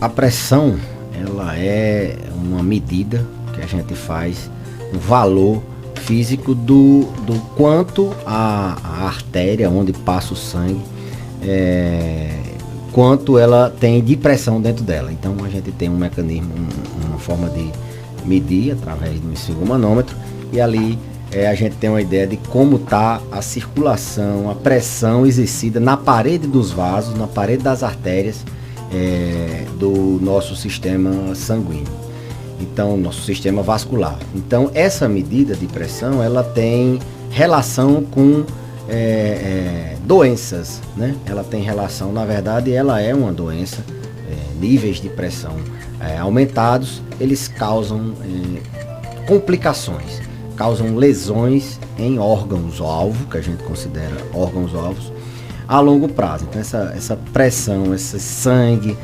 A pressão, ela é uma medida que a gente faz, um valor físico do quanto a artéria onde passa o sangue, quanto ela tem de pressão dentro dela. Então a gente tem um mecanismo, uma forma de medir através do esfigmomanômetro, e ali a gente tem uma ideia de como está a circulação, a pressão exercida na parede dos vasos, na parede das artérias, do nosso sistema sanguíneo, então nosso sistema vascular. Então essa medida de pressão, ela tem relação com doenças, né? Ela tem relação, na verdade ela é uma doença. Níveis de pressão aumentados, eles causam complicações, causam lesões em órgãos-alvo, que a gente considera órgãos-alvos, a longo prazo. Então essa pressão, esse sangue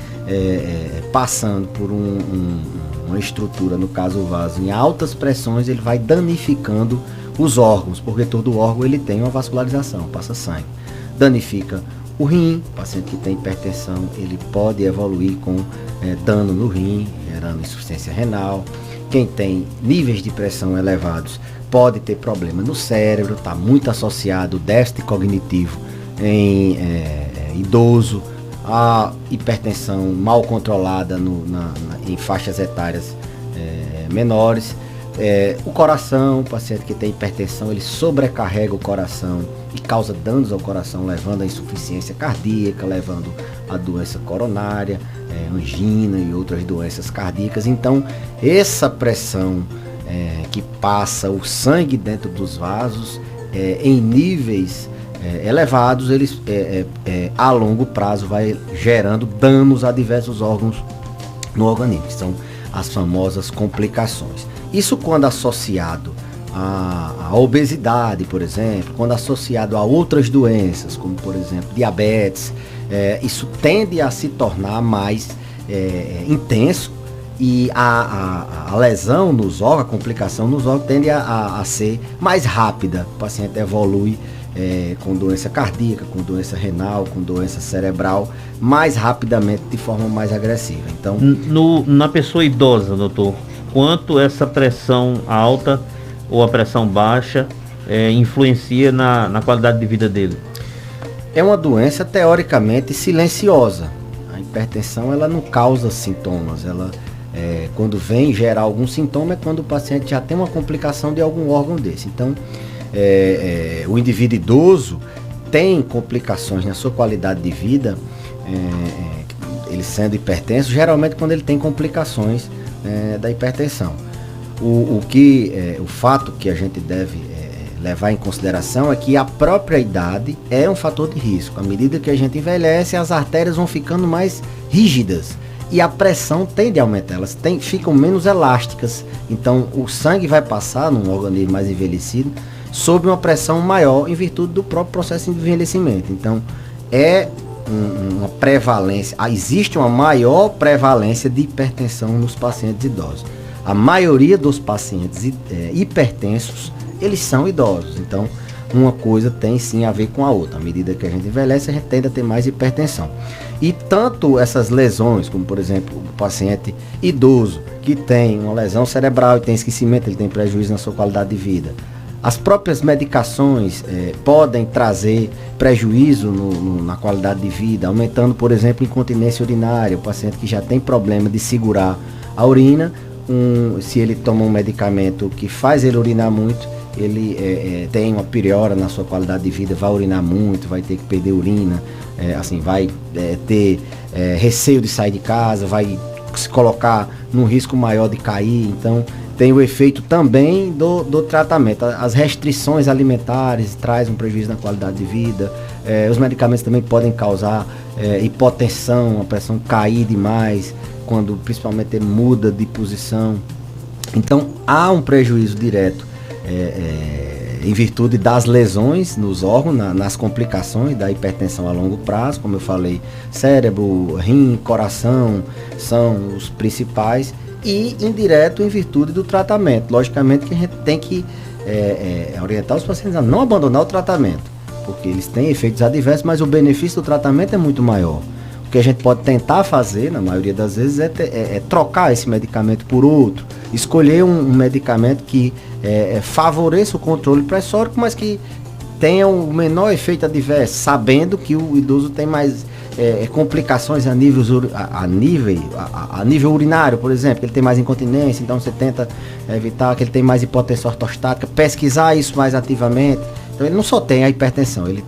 passando por uma estrutura, no caso o vaso, em altas pressões, ele vai danificando os órgãos, porque todo órgão ele tem uma vascularização, passa sangue. Danifica o rim, o paciente que tem hipertensão, ele pode evoluir com dano no rim, gerando insuficiência renal. Quem tem níveis de pressão elevados pode ter problema no cérebro, está muito associado ao déficit cognitivo em idoso, a hipertensão mal controlada em faixas etárias menores. O coração, o paciente que tem hipertensão, ele sobrecarrega o coração e causa danos ao coração, levando à insuficiência cardíaca, levando à doença coronária, angina e outras doenças cardíacas. Então, essa pressão que passa o sangue dentro dos vasos em níveis elevados, eles a longo prazo vai gerando danos a diversos órgãos no organismo. São as famosas complicações. Isso quando associado à obesidade, por exemplo, quando associado a outras doenças, como por exemplo diabetes, isso tende a se tornar mais intenso, e a lesão nos órgãos, a complicação nos órgãos tende a ser mais rápida. O paciente evolui com doença cardíaca, com doença renal, com doença cerebral, mais rapidamente, de forma mais agressiva. Então, na pessoa idosa, doutor, quanto essa pressão alta ou a pressão baixa influencia na qualidade de vida dele? É uma doença teoricamente silenciosa. A hipertensão, ela não causa sintomas. Ela, quando vem gerar algum sintoma, é quando o paciente já tem uma complicação de algum órgão desse. Então, o indivíduo idoso tem complicações na sua qualidade de vida, ele sendo hipertenso, geralmente quando ele tem complicações da hipertensão. O fato que a gente deve levar em consideração é que a própria idade é um fator de risco. À medida que a gente envelhece, as artérias vão ficando mais rígidas e a pressão tende a aumentar, elas ficam menos elásticas. Então o sangue vai passar num organismo mais envelhecido sob uma pressão maior em virtude do próprio processo de envelhecimento. Então uma prevalência, existe uma maior prevalência de hipertensão nos pacientes idosos. A maioria dos pacientes hipertensos, eles são idosos. Então uma coisa tem sim a ver com a outra. À medida que a gente envelhece, a gente tende a ter mais hipertensão. E tanto essas lesões, como por exemplo o paciente idoso que tem uma lesão cerebral e tem esquecimento, ele tem prejuízo na sua qualidade de vida. As próprias medicações podem trazer prejuízo na qualidade de vida, aumentando, por exemplo, incontinência urinária. O paciente que já tem problema de segurar a urina, se ele toma um medicamento que faz ele urinar muito, ele tem uma piora na sua qualidade de vida, vai urinar muito, vai ter que perder urina, vai ter receio de sair de casa, vai se colocar num risco maior de cair. Então tem o efeito também do tratamento. As restrições alimentares trazem um prejuízo na qualidade de vida. Os medicamentos também podem causar hipotensão, a pressão cair demais, quando principalmente ele muda de posição. Então há um prejuízo direto em virtude das lesões nos órgãos, nas complicações da hipertensão a longo prazo. Como eu falei, cérebro, rim, coração são os principais, e indireto em virtude do tratamento. Logicamente que a gente tem que orientar os pacientes a não abandonar o tratamento, porque eles têm efeitos adversos, mas o benefício do tratamento é muito maior. O que a gente pode tentar fazer, na maioria das vezes, é trocar esse medicamento por outro. Escolher um medicamento que favoreça o controle pressórico, mas que tenha um menor efeito adverso, sabendo que o idoso tem mais complicações a nível urinário, por exemplo, que ele tem mais incontinência, então você tenta evitar que ele tenha mais hipotensão ortostática, pesquisar isso mais ativamente. Então ele não só tem a hipertensão, ele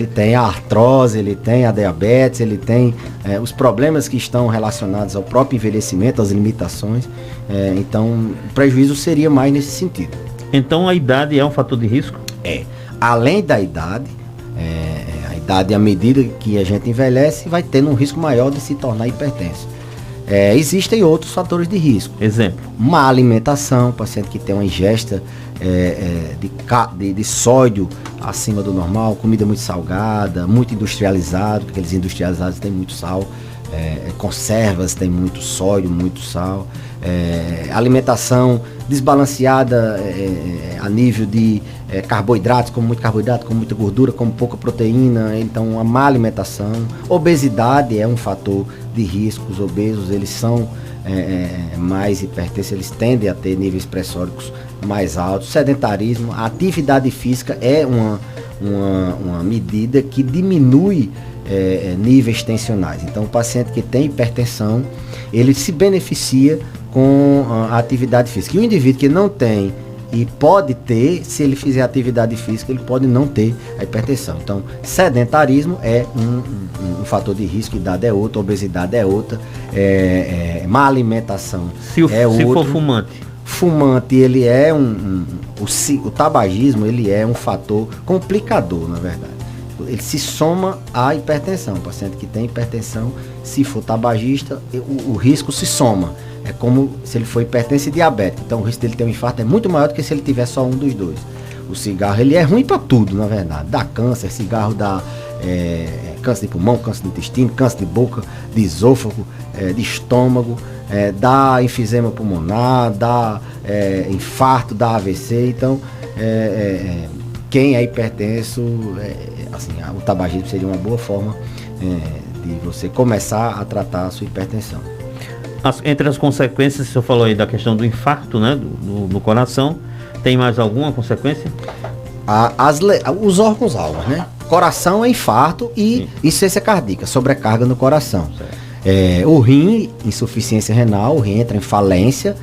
tem a artrose, ele tem a diabetes, ele tem os problemas que estão relacionados ao próprio envelhecimento, às limitações. Então o prejuízo seria mais nesse sentido. Então a idade é um fator de risco? Além da idade, a idade à medida que a gente envelhece vai tendo um risco maior de se tornar hipertenso. Existem outros fatores de risco. Exemplo? Má alimentação, paciente que tem uma ingesta de sódio acima do normal, comida muito salgada, muito industrializada, porque aqueles industrializados têm muito sal, conservas têm muito sódio, muito sal, alimentação desbalanceada a nível de carboidratos, como muito carboidrato, com muita gordura, com pouca proteína, então a má alimentação. Obesidade é um fator de risco. Os obesos, eles são mais hipertensos, eles tendem a ter níveis pressóricos mais altos. Sedentarismo, a atividade física é uma medida que diminui níveis tensionais. Então o paciente que tem hipertensão, ele se beneficia com a atividade física. E o indivíduo que não tem e pode ter, se ele fizer atividade física, ele pode não ter a hipertensão. Então, sedentarismo é um fator de risco, idade é outra, obesidade é outra, má alimentação se for fumante, ele é o tabagismo, ele é um fator complicador, na verdade. Ele se soma à hipertensão. O paciente que tem hipertensão, se for tabagista, o risco se soma. É como se ele for hipertenso e diabético. Então o risco dele ter um infarto é muito maior do que se ele tiver só um dos dois. O cigarro, ele é ruim para tudo, na verdade. Dá câncer, cigarro dá câncer de pulmão, câncer de intestino, câncer de boca, de esôfago, de estômago, dá enfisema pulmonar, dá infarto, dá AVC. Então, quem é hipertenso, o tabagismo seria uma boa forma de você começar a tratar a sua hipertensão. Entre as consequências, o senhor falou aí da questão do infarto, né, no coração, tem mais alguma consequência? Os órgãos-alvos, né? Coração é infarto e insuficiência cardíaca, sobrecarga no coração. O rim, insuficiência renal, o rim entra em falência.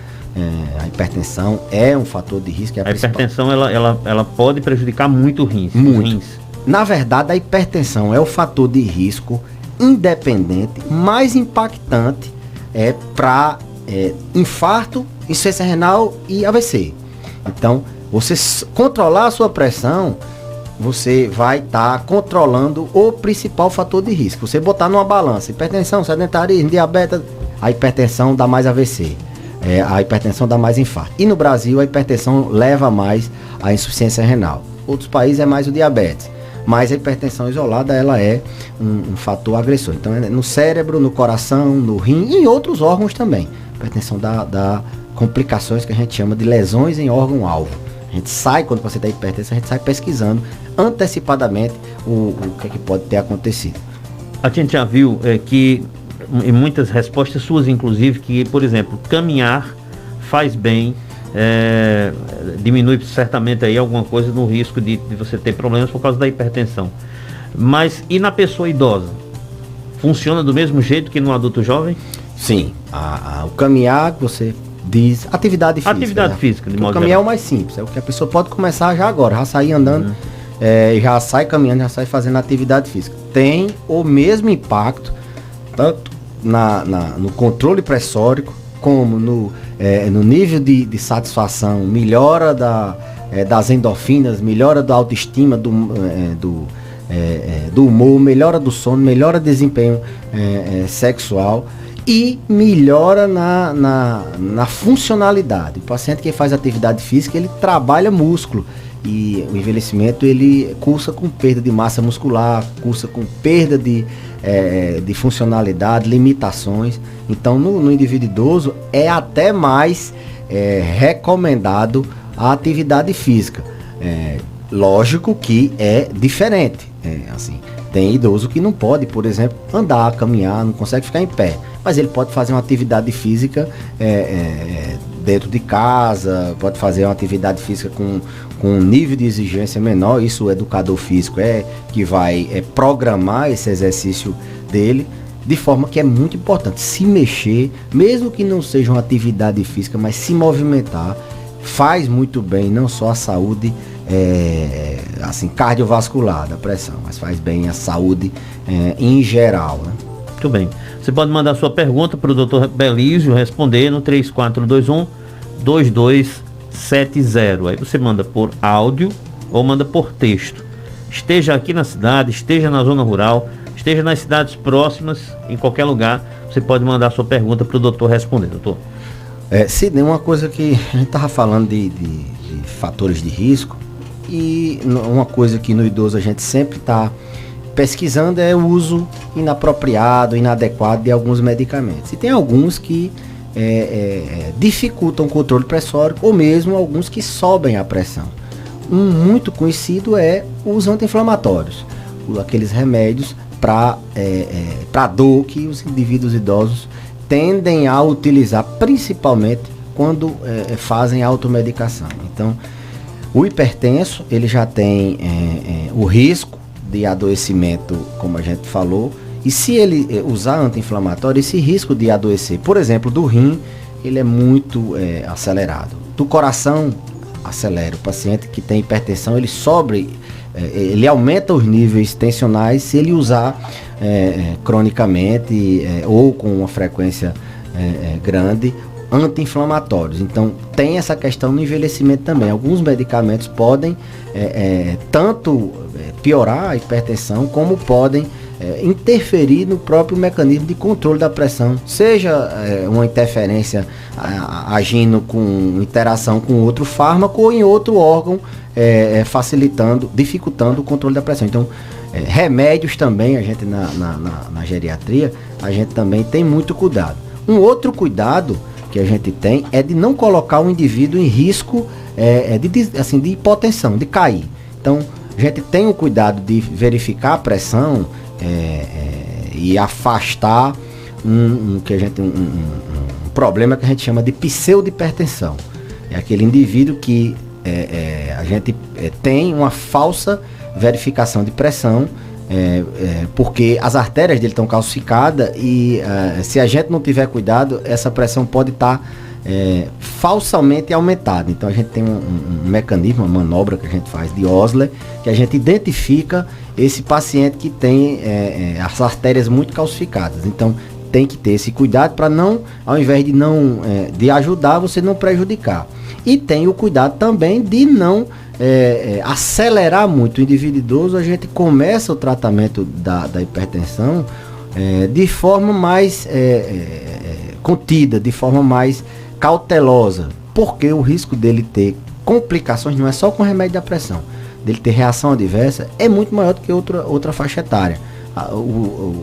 A hipertensão é um fator de risco. A hipertensão ela pode prejudicar muito os rins. Na verdade, a hipertensão é o fator de risco independente mais impactante para infarto, insuficiência renal e AVC. Então, você controlar a sua pressão, você vai estar controlando o principal fator de risco. Você botar numa balança, hipertensão, sedentarismo, diabetes, a hipertensão dá mais AVC. A hipertensão dá mais infarto. E no Brasil, a hipertensão leva mais a insuficiência renal. Outros países é mais o diabetes. Mas a hipertensão isolada, ela é um fator agressor. Então, no cérebro, no coração, no rim e em outros órgãos também. A hipertensão dá complicações que a gente chama de lesões em órgão-alvo. A gente sai, quando você tem hipertensão, a gente sai pesquisando antecipadamente o que é que pode ter acontecido. A gente já viu que, em muitas respostas suas, inclusive, que, por exemplo, caminhar faz bem, diminui certamente aí alguma coisa no risco de você ter problemas por causa da hipertensão. Mas e na pessoa idosa? Funciona do mesmo jeito que no adulto jovem? Sim. O caminhar, você diz, atividade física. Atividade física, de modo geral. O caminhar é o mais simples, é o que a pessoa pode começar já agora, já sair andando, já sai caminhando, já sai fazendo atividade física. Tem o mesmo impacto, tanto no controle pressórico, como no nível de satisfação, melhora das endorfinas, melhora da autoestima, do humor, melhora do sono, melhora do desempenho sexual e melhora na funcionalidade. O paciente que faz atividade física, ele trabalha músculo, e o envelhecimento, ele cursa com perda de massa muscular, cursa com perda de funcionalidade, limitações. Então, no indivíduo idoso, é até mais recomendado a atividade física. Lógico que é diferente, assim, tem idoso que não pode, por exemplo, andar, caminhar, não consegue ficar em pé, mas ele pode fazer uma atividade física dentro de casa, pode fazer uma atividade física com um nível de exigência menor. Isso o educador físico que vai programar esse exercício dele, de forma que é muito importante se mexer, mesmo que não seja uma atividade física, mas se movimentar faz muito bem, não só a saúde assim, cardiovascular da pressão, mas faz bem a saúde em geral, né? Muito bem. Você pode mandar sua pergunta para o Dr. Belísio responder no 3421-2270. Aí você manda por áudio ou manda por texto. Esteja aqui na cidade, esteja na zona rural, esteja nas cidades próximas, em qualquer lugar, você pode mandar sua pergunta para o doutor responder, doutor. Sidney, uma coisa que a gente estava falando de fatores de risco, e uma coisa que no idoso a gente sempre está pesquisando é o uso inapropriado, inadequado de alguns medicamentos. E tem alguns que dificultam o controle pressórico, ou mesmo alguns que sobem a pressão. Um muito conhecido é os anti-inflamatórios, aqueles remédios para dor que os indivíduos idosos tendem a utilizar, principalmente quando fazem automedicação. Então, o hipertenso, ele já tem o risco de adoecimento, como a gente falou, e se ele usar anti-inflamatório, esse risco de adoecer, por exemplo, do rim, ele é muito acelerado. Do coração, acelera. O paciente que tem hipertensão, ele aumenta os níveis tensionais se ele usar cronicamente ou com uma frequência grande anti-inflamatórios. Então tem essa questão no envelhecimento também. Alguns medicamentos podem tanto piorar a hipertensão, como podem interferir no próprio mecanismo de controle da pressão, seja uma interferência agindo com interação com outro fármaco ou em outro órgão, dificultando o controle da pressão. Então, remédios também, a gente na geriatria, a gente também tem muito cuidado. Um outro cuidado que a gente tem é de não colocar o indivíduo em risco de hipotensão, de cair. Então, a gente tem o cuidado de verificar a pressão e afastar um problema que a gente chama de pseudo-hipertensão. É aquele indivíduo que a gente tem uma falsa verificação de pressão, porque as artérias dele estão calcificadas e se a gente não tiver cuidado, essa pressão pode estar falsamente aumentada. Então a gente tem um mecanismo, uma manobra que a gente faz de Osler, que a gente identifica esse paciente que tem as artérias muito calcificadas. Então tem que ter esse cuidado para não, ao invés de ajudar, você não prejudicar. E tem o cuidado também de não acelerar muito o indivíduo idoso. A gente começa o tratamento da hipertensão de forma mais contida, de forma mais cautelosa, porque o risco dele ter complicações não é só com remédio da pressão, dele ter reação adversa é muito maior do que outra faixa etária.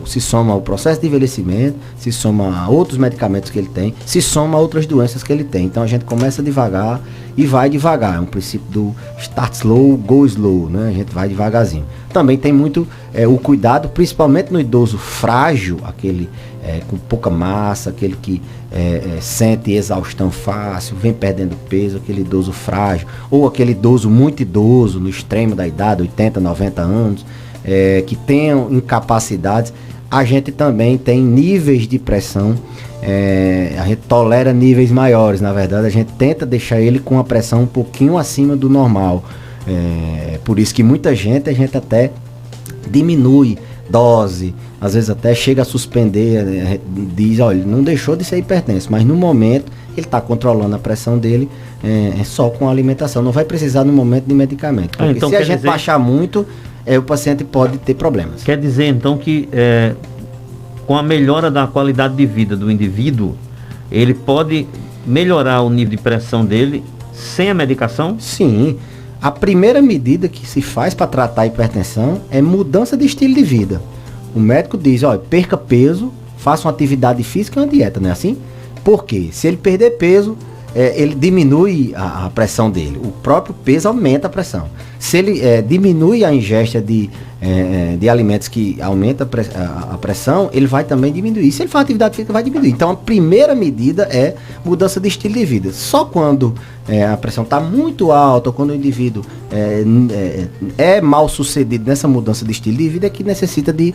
Se soma ao processo de envelhecimento, se soma a outros medicamentos que ele tem, se soma a outras doenças que ele tem. Então a gente começa devagar e vai devagar. É um princípio do start slow, go slow, né? A gente vai devagarzinho. Também tem muito o cuidado, principalmente no idoso frágil, aquele com pouca massa, aquele que sente exaustão fácil, vem perdendo peso, aquele idoso frágil, ou aquele idoso muito idoso, no extremo da idade, 80, 90 anos, que tenham incapacidades. A gente também tem níveis de pressão, a gente tolera níveis maiores. Na verdade, a gente tenta deixar ele com a pressão um pouquinho acima do normal. Por isso que muita gente, a gente até diminui dose, às vezes até chega a suspender, diz, olha, não deixou de ser hipertenso, mas no momento ele está controlando a pressão dele só com a alimentação, não vai precisar no momento de medicamento. Porque então, se a gente baixar muito, o paciente pode ter problemas. Quer dizer então que com a melhora da qualidade de vida do indivíduo, ele pode melhorar o nível de pressão dele sem a medicação? Sim. A primeira medida que se faz para tratar a hipertensão é mudança de estilo de vida. O médico diz, olha, perca peso, faça uma atividade física e uma dieta, não é assim? Por quê? Se ele perder peso, ele diminui a pressão dele. O próprio peso aumenta a pressão. Se ele diminui a ingesta de alimentos que aumenta a pressão, ele vai também diminuir. Se ele faz atividade física, vai diminuir. Então, a primeira medida é mudança de estilo de vida. Só quando a pressão está muito alta, ou quando o indivíduo é mal sucedido nessa mudança de estilo de vida, é que necessita de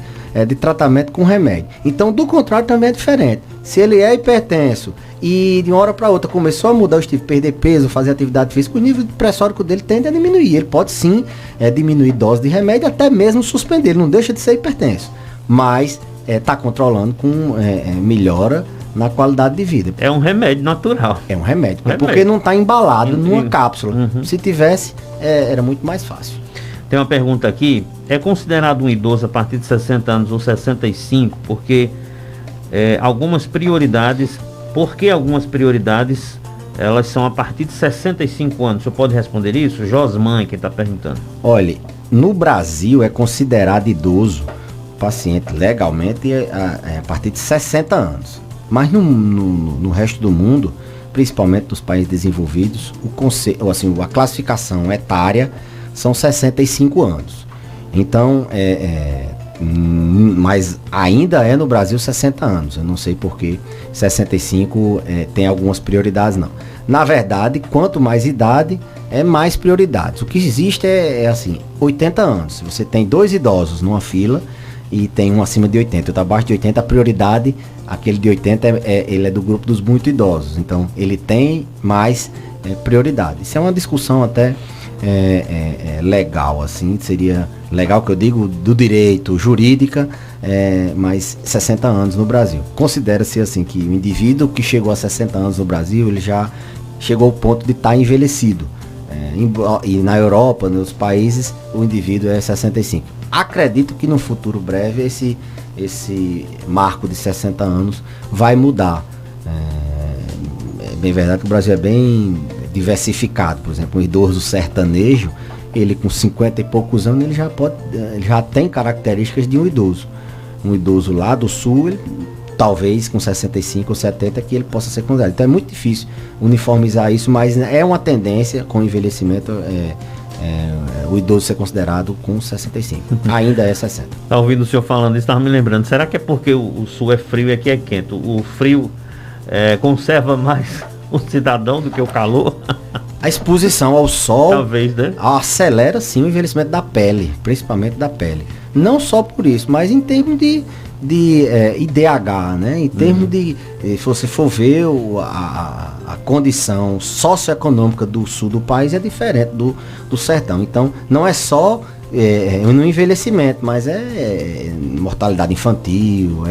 tratamento com remédio. Então, do contrário, também é diferente. Se ele é hipertenso e de uma hora para outra começou a mudar o estilo, perder peso, fazer atividade física, o nível pressórico dele tende a diminuir. Ele pode sim diminuir dose de remédio, até mesmo suspender. Ele não deixa de ser hipertenso, mas está controlando com melhora na qualidade de vida. É um remédio natural. É um remédio. Porque não está embalado numa cápsula. Se tivesse, era muito mais fácil. Tem uma pergunta aqui. É considerado um idoso a partir de 60 anos ou 65? Porque algumas prioridades... Por que algumas prioridades elas são a partir de 65 anos? O senhor pode responder isso? Josman, quem está perguntando. Olha, no Brasil é considerado idoso o paciente legalmente a partir de 60 anos. Mas no resto do mundo, principalmente dos países desenvolvidos, a classificação etária são 65 anos. Então, mas ainda no Brasil 60 anos. Eu não sei por que 65 tem algumas prioridades, não. Na verdade, quanto mais idade, mais prioridades. O que existe assim, 80 anos. Se você tem 2 idosos numa fila e tem um acima de 80, outro abaixo de 80, a prioridade, aquele de 80, ele é do grupo dos muito idosos. Então, ele tem mais prioridade. Isso é uma discussão até legal, assim, seria legal, que eu digo, do direito, jurídica, mas 60 anos no Brasil. Considera-se assim que o indivíduo que chegou a 60 anos no Brasil, ele já chegou ao ponto de estar envelhecido. E na Europa, nos países, o indivíduo é 65. Acredito que no futuro breve esse marco de 60 anos vai mudar. É bem verdade que o Brasil é bem diversificado. Por exemplo, um idoso sertanejo, ele com 50 e poucos anos, ele já tem características de um idoso. Um idoso lá do sul, ele, talvez com 65 ou 70, que ele possa ser considerado. Então é muito difícil uniformizar isso, mas é uma tendência com o envelhecimento, o idoso ser considerado com 65. Ainda é 60. Tá ouvindo o senhor falando isso, estava me lembrando. Será que é porque o sul é frio e aqui é quente? O frio conserva mais o cidadão do que o calor? A exposição ao sol, talvez, né? Acelera sim o envelhecimento da pele, principalmente da pele. Não só por isso, mas em termos de IDH, né? Em termos de, se você for ver a condição socioeconômica do sul do país é diferente do sertão. Então, não é só no envelhecimento, mas mortalidade infantil,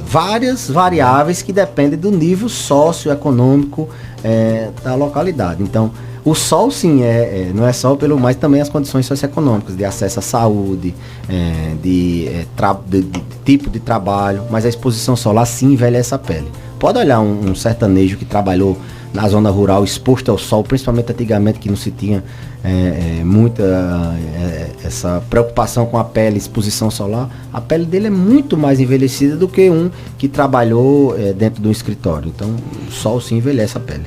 várias variáveis que dependem do nível socioeconômico da localidade. Então, o sol sim, não é só mas também as condições socioeconômicas, de acesso à saúde, de tipo de trabalho, mas a exposição solar sim envelhece a pele. Pode olhar um sertanejo que trabalhou na zona rural exposto ao sol, principalmente antigamente, que não se tinha muita essa preocupação com a pele, exposição solar. A pele dele é muito mais envelhecida do que um que trabalhou dentro de um escritório. Então o sol sim envelhece a pele.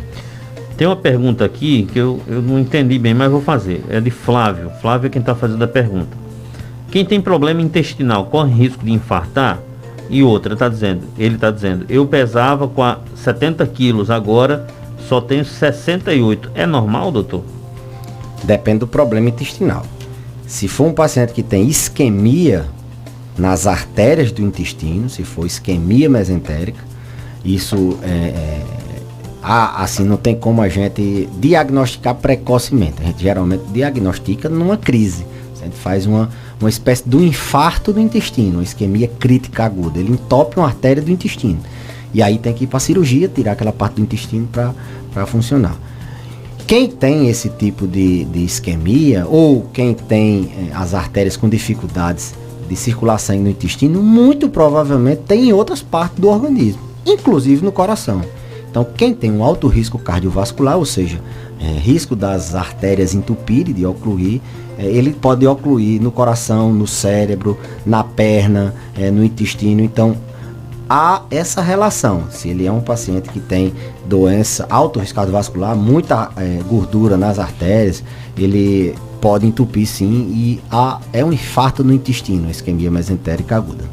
Tem uma pergunta aqui que eu não entendi bem, mas vou fazer. É de Flávio. Flávio é quem está fazendo a pergunta. Quem tem problema intestinal corre risco de infartar? E outra, ele está dizendo, eu pesava com 70 quilos, agora só tenho 68. É normal, doutor? Depende do problema intestinal. Se for um paciente que tem isquemia nas artérias do intestino, se for isquemia mesentérica, isso assim, não tem como a gente diagnosticar precocemente. A gente geralmente diagnostica numa crise. A gente faz uma espécie de um infarto do intestino, uma isquemia crítica aguda. Ele entope uma artéria do intestino. E aí tem que ir para a cirurgia, tirar aquela parte do intestino para funcionar. Quem tem esse tipo de isquemia, ou quem tem as artérias com dificuldades de circulação no intestino, muito provavelmente tem em outras partes do organismo, inclusive no coração. Então, quem tem um alto risco cardiovascular, ou seja, risco das artérias entupirem, de ocluir, ele pode ocluir no coração, no cérebro, na perna, no intestino. Então, há essa relação. Se ele é um paciente que tem doença, alto risco cardiovascular, muita gordura nas artérias, ele pode entupir sim, e é um infarto no intestino, a isquemia mesentérica aguda.